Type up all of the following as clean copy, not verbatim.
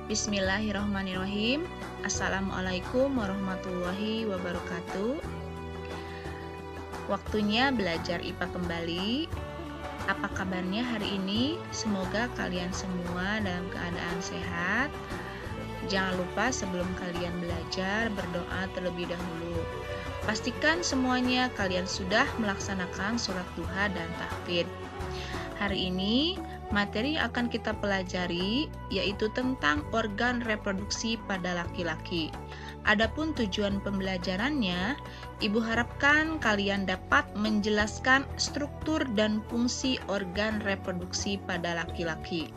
Bismillahirrahmanirrahim. Assalamualaikum warahmatullahi wabarakatuh. Waktunya belajar IPA kembali. Apa kabarnya hari ini? Semoga kalian semua dalam keadaan sehat. Jangan lupa sebelum kalian belajar berdoa terlebih dahulu. Pastikan semuanya kalian sudah melaksanakan sholat duha dan tahfidz. Hari ini materi yang akan kita pelajari yaitu tentang organ reproduksi pada laki-laki. Adapun tujuan pembelajarannya, Ibu harapkan kalian dapat menjelaskan struktur dan fungsi organ reproduksi pada laki-laki.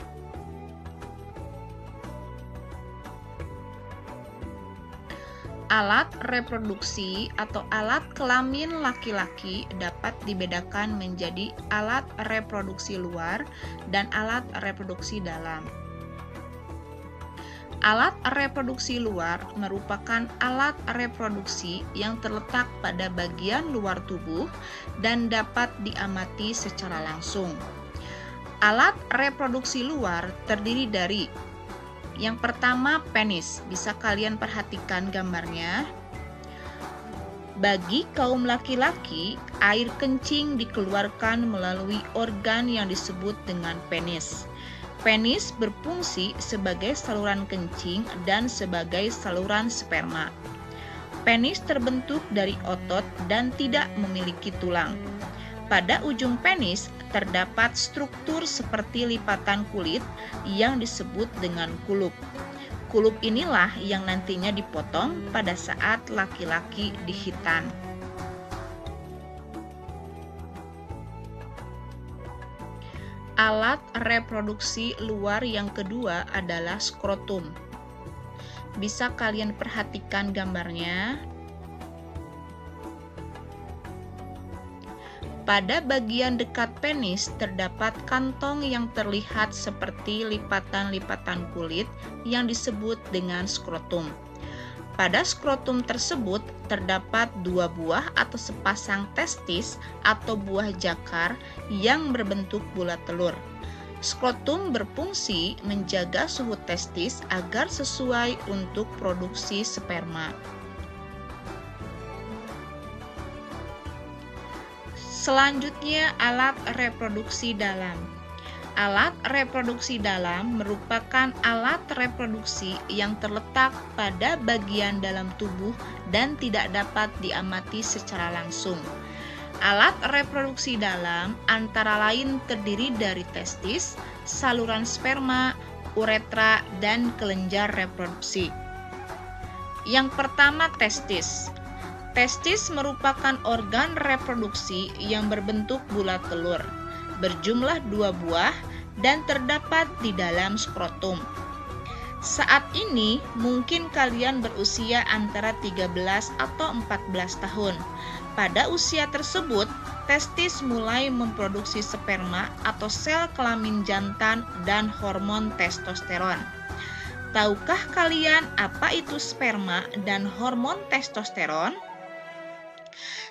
Alat reproduksi atau alat kelamin laki-laki dapat dibedakan menjadi alat reproduksi luar dan alat reproduksi dalam. Alat reproduksi luar merupakan alat reproduksi yang terletak pada bagian luar tubuh dan dapat diamati secara langsung. Alat reproduksi luar terdiri dari yang pertama, penis. Bisa kalian perhatikan gambarnya. Bagi kaum laki-laki, air kencing dikeluarkan melalui organ yang disebut dengan penis. Penis berfungsi sebagai saluran kencing dan sebagai saluran sperma. Penis terbentuk dari otot dan tidak memiliki tulang. Pada ujung penis terdapat struktur seperti lipatan kulit yang disebut dengan kulup. Kulup inilah yang nantinya dipotong pada saat laki-laki dihitan. Alat reproduksi luar yang kedua adalah skrotum. Bisa kalian perhatikan gambarnya. Pada bagian dekat penis terdapat kantong yang terlihat seperti lipatan-lipatan kulit yang disebut dengan skrotum. Pada skrotum tersebut terdapat dua buah atau sepasang testis atau buah jakar yang berbentuk bulat telur. Skrotum berfungsi menjaga suhu testis agar sesuai untuk produksi sperma. Selanjutnya, alat reproduksi dalam. Alat reproduksi dalam merupakan alat reproduksi yang terletak pada bagian dalam tubuh dan tidak dapat diamati secara langsung. Alat reproduksi dalam antara lain terdiri dari testis, saluran sperma, uretra, dan kelenjar reproduksi. Yang pertama, testis. Testis merupakan organ reproduksi yang berbentuk bulat telur, berjumlah 2 buah dan terdapat di dalam skrotum. Saat ini mungkin kalian berusia antara 13 atau 14 tahun. Pada usia tersebut, testis mulai memproduksi sperma atau sel kelamin jantan dan hormon testosteron. Tahukah kalian apa itu sperma dan hormon testosteron?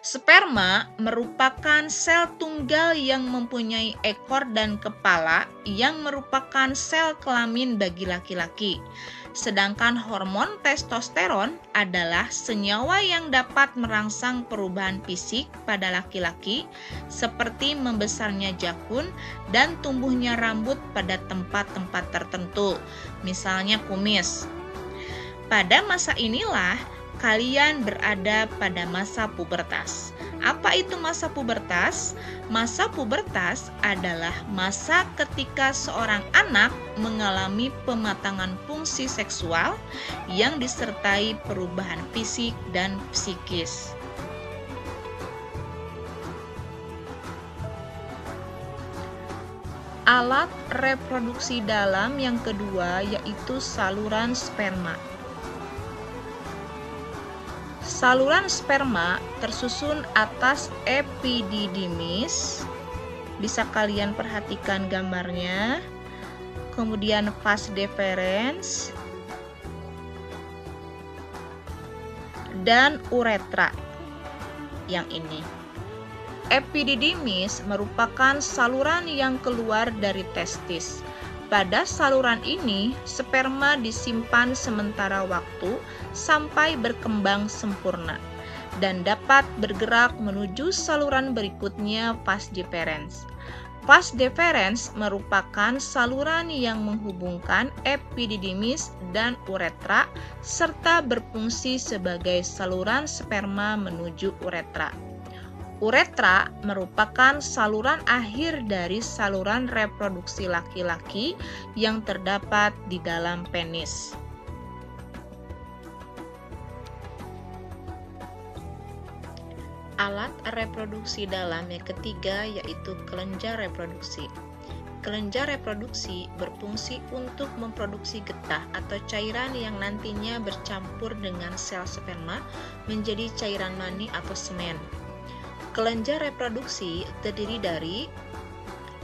Sperma merupakan sel tunggal yang mempunyai ekor dan kepala yang merupakan sel kelamin bagi laki-laki. Sedangkan hormon testosteron adalah senyawa yang dapat merangsang perubahan fisik pada laki-laki seperti membesarnya jakun dan tumbuhnya rambut pada tempat-tempat tertentu, misalnya kumis. Pada masa inilah kalian berada pada masa pubertas. Apa itu masa pubertas? Masa pubertas adalah masa ketika seorang anak mengalami pematangan fungsi seksual yang disertai perubahan fisik dan psikis. Alat reproduksi dalam yang kedua yaitu saluran sperma. Saluran sperma tersusun atas epididymis. Bisa kalian perhatikan gambarnya. Kemudian vas deferens dan uretra yang ini. Epididymis merupakan saluran yang keluar dari testis. Pada saluran ini, sperma disimpan sementara waktu sampai berkembang sempurna dan dapat bergerak menuju saluran berikutnya vas deferens. Vas deferens merupakan saluran yang menghubungkan epididymis dan uretra serta berfungsi sebagai saluran sperma menuju uretra. Uretra merupakan saluran akhir dari saluran reproduksi laki-laki yang terdapat di dalam penis. Alat reproduksi dalam yang ketiga yaitu kelenjar reproduksi. Kelenjar reproduksi berfungsi untuk memproduksi getah atau cairan yang nantinya bercampur dengan sel sperma menjadi cairan mani atau semen. Kelenjar reproduksi terdiri dari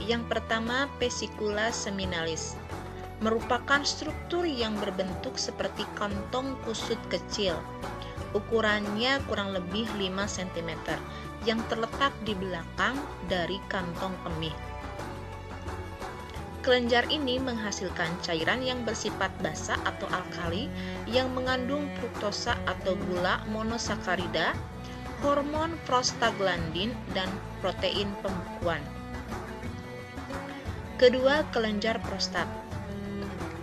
yang pertama vesicula seminalis, merupakan struktur yang berbentuk seperti kantong kusut kecil. Ukurannya kurang lebih 5 cm yang terletak di belakang dari kantong kemih. Kelenjar ini menghasilkan cairan yang bersifat basa atau alkali yang mengandung fruktosa atau gula monosakarida, hormon prostaglandin, dan protein pembekuan. Kedua, kelenjar prostat.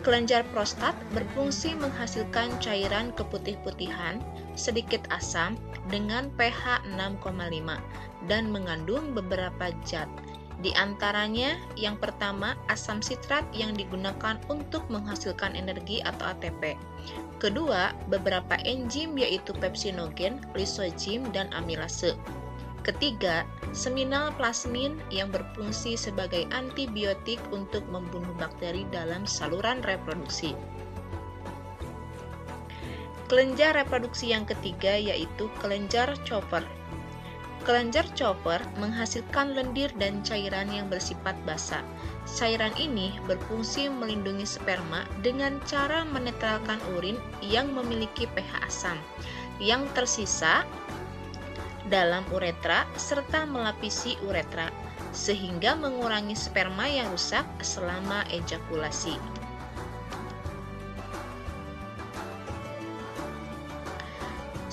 Kelenjar prostat berfungsi menghasilkan cairan keputih-putihan, sedikit asam, dengan pH 6,5 dan mengandung beberapa zat. Di antaranya, yang pertama, asam sitrat yang digunakan untuk menghasilkan energi atau ATP. Kedua, beberapa enzim yaitu pepsinogen, lisozim, dan amilase. Ketiga, seminal plasmin yang berfungsi sebagai antibiotik untuk membunuh bakteri dalam saluran reproduksi. Kelenjar reproduksi yang ketiga yaitu kelenjar chopper. Kelenjar chopper menghasilkan lendir dan cairan yang bersifat basa. Cairan ini berfungsi melindungi sperma dengan cara menetralkan urin yang memiliki pH asam yang tersisa dalam uretra serta melapisi uretra, sehingga mengurangi sperma yang rusak selama ejakulasi.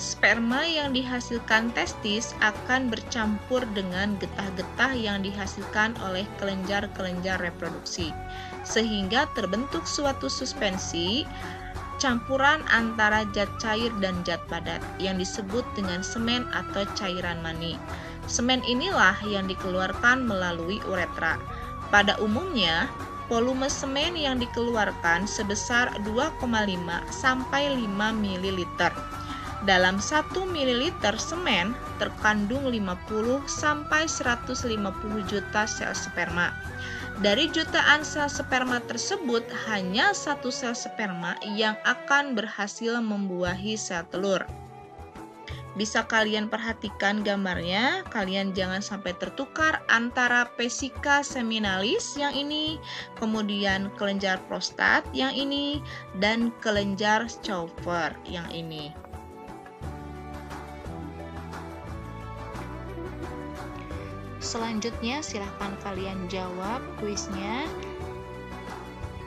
Sperma yang dihasilkan testis akan bercampur dengan getah-getah yang dihasilkan oleh kelenjar-kelenjar reproduksi, sehingga terbentuk suatu suspensi campuran antara zat cair dan zat padat yang disebut dengan semen atau cairan mani. Semen inilah yang dikeluarkan melalui uretra. Pada umumnya, volume semen yang dikeluarkan sebesar 2,5 sampai 5 ml. Dalam 1 ml semen terkandung 50 sampai 150 juta sel sperma. Dari jutaan sel sperma tersebut, hanya 1 sel sperma yang akan berhasil membuahi sel telur. Bisa kalian perhatikan gambarnya, kalian jangan sampai tertukar antara vesicula seminalis yang ini, kemudian kelenjar prostat yang ini, dan kelenjar chopper yang ini. Selanjutnya silahkan kalian jawab kuisnya.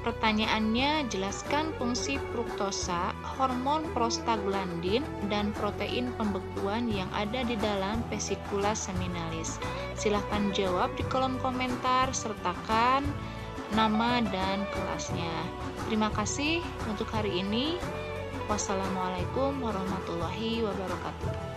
Pertanyaannya, jelaskan fungsi fruktosa, hormon prostaglandin, dan protein pembekuan yang ada di dalam vesicula seminalis. Silahkan jawab di kolom komentar, sertakan nama dan kelasnya. Terima kasih untuk hari ini. Wassalamualaikum warahmatullahi wabarakatuh.